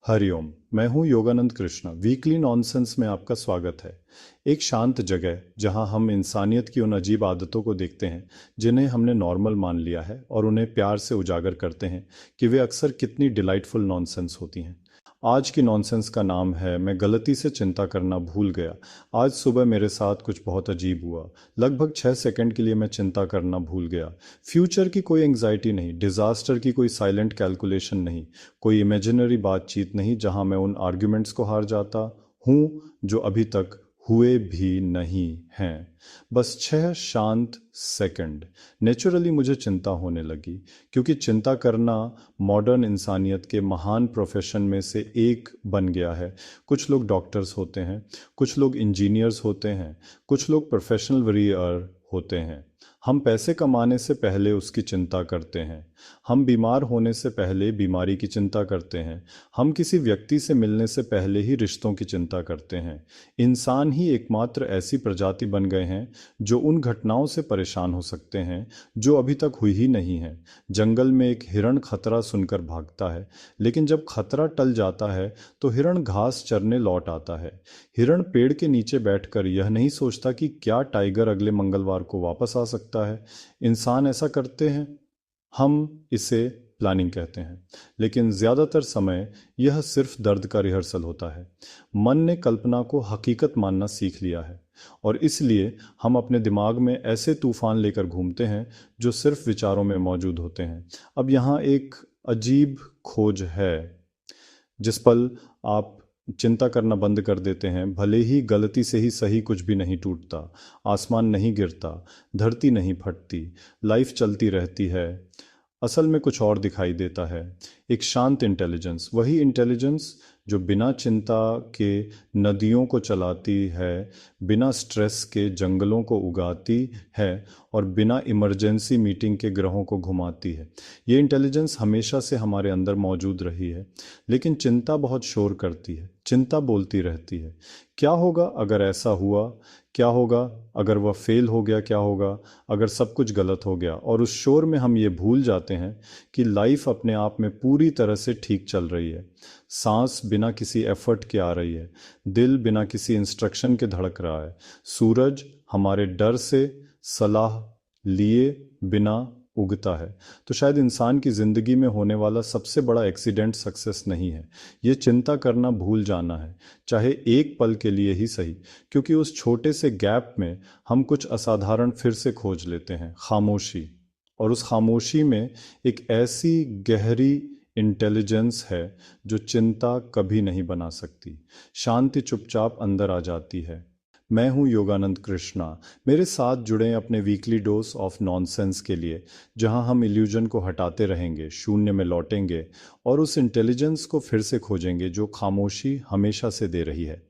हरिओम। मैं हूं Yogananda Krishna. Weekly nonsense में आपका स्वागत है। एक शांत जगह जहां हम इंसानियत की उन अजीब आदतों को देखते हैं जिन्हें हमने नॉर्मल मान लिया है और उन्हें प्यार से उजागर करते हैं कि वे अक्सर कितनी डिलाइटफुल नॉनसेंस होती हैं। आज की नॉनसेंस का नाम है मैं गलती से चिंता करना भूल गया। आज सुबह मेरे साथ कुछ बहुत अजीब हुआ। लगभग 6 सेकंड के लिए मैं चिंता करना भूल गया। फ्यूचर की कोई एंग्जाइटी नहीं, डिजास्टर की कोई साइलेंट कैलकुलेशन नहीं, कोई इमेजिनरी बातचीत नहीं जहां मैं उन आर्ग्यूमेंट्स को हार जाता हूं जो अभी तक हुए भी नहीं हैं। बस 6 शांत सेकंड। नेचुरली मुझे चिंता होने लगी, क्योंकि चिंता करना मॉडर्न इंसानियत के महान प्रोफेशन में से एक बन गया है। कुछ लोग डॉक्टर्स होते हैं, कुछ लोग इंजीनियर्स होते हैं, कुछ लोग प्रोफेशनल वरीयर होते हैं। हम पैसे कमाने से पहले उसकी चिंता करते हैं। हम बीमार होने से पहले बीमारी की चिंता करते हैं। हम किसी व्यक्ति से मिलने से पहले ही रिश्तों की चिंता करते हैं। इंसान ही एकमात्र ऐसी प्रजाति बन गए हैं जो उन घटनाओं से परेशान हो सकते हैं जो अभी तक हुई ही नहीं है। जंगल में एक हिरण खतरा सुनकर भागता है, लेकिन जब खतरा टल जाता है तो हिरण घास चरने लौट आता है। हिरण पेड़ के नीचे बैठकर यह नहीं सोचता कि क्या टाइगर अगले मंगलवार को वापस आ सकता है। इंसान ऐसा करते हैं। हम इसे प्लानिंग कहते हैं, लेकिन ज़्यादातर समय यह सिर्फ दर्द का रिहर्सल होता है। मन ने कल्पना को हकीकत मानना सीख लिया है, और इसलिए हम अपने दिमाग में ऐसे तूफान लेकर घूमते हैं जो सिर्फ विचारों में मौजूद होते हैं। अब यहाँ एक अजीब खोज है। जिस पल आप चिंता करना बंद कर देते हैं, भले ही गलती से ही सही, कुछ भी नहीं टूटता, आसमान नहीं गिरता, धरती नहीं फटती, लाइफ चलती रहती है। असल में कुछ और दिखाई देता है। एक शांत इंटेलिजेंस, वही इंटेलिजेंस जो बिना चिंता के नदियों को चलाती है, बिना स्ट्रेस के जंगलों को उगाती है और बिना इमरजेंसी मीटिंग के ग्रहों को घुमाती है। ये इंटेलिजेंस हमेशा से हमारे अंदर मौजूद रही है, लेकिन चिंता बहुत शोर करती है। चिंता बोलती रहती है, क्या होगा अगर ऐसा हुआ, क्या होगा अगर वह फेल हो गया, क्या होगा अगर सब कुछ गलत हो गया। और उस शोर में हम ये भूल जाते हैं कि लाइफ अपने आप में पूरी तरह से ठीक चल रही है। सांस बिना किसी एफर्ट के आ रही है, दिल बिना किसी इंस्ट्रक्शन के धड़क रहा है, सूरज हमारे डर से सलाह लिए बिना उगता है। तो शायद इंसान की ज़िंदगी में होने वाला सबसे बड़ा एक्सीडेंट सक्सेस नहीं है, ये चिंता करना भूल जाना है, चाहे एक पल के लिए ही सही। क्योंकि उस छोटे से गैप में हम कुछ असाधारण फिर से खोज लेते हैं, खामोशी। और उस खामोशी में एक ऐसी गहरी इंटेलिजेंस है जो चिंता कभी नहीं बना सकती। शांति चुपचाप अंदर आ जाती है। मैं हूं योगानंद कृष्णा। मेरे साथ जुड़ें अपने वीकली डोज ऑफ नॉनसेंस के लिए, जहां हम इल्यूजन को हटाते रहेंगे, शून्य में लौटेंगे और उस इंटेलिजेंस को फिर से खोजेंगे जो खामोशी हमेशा से दे रही है।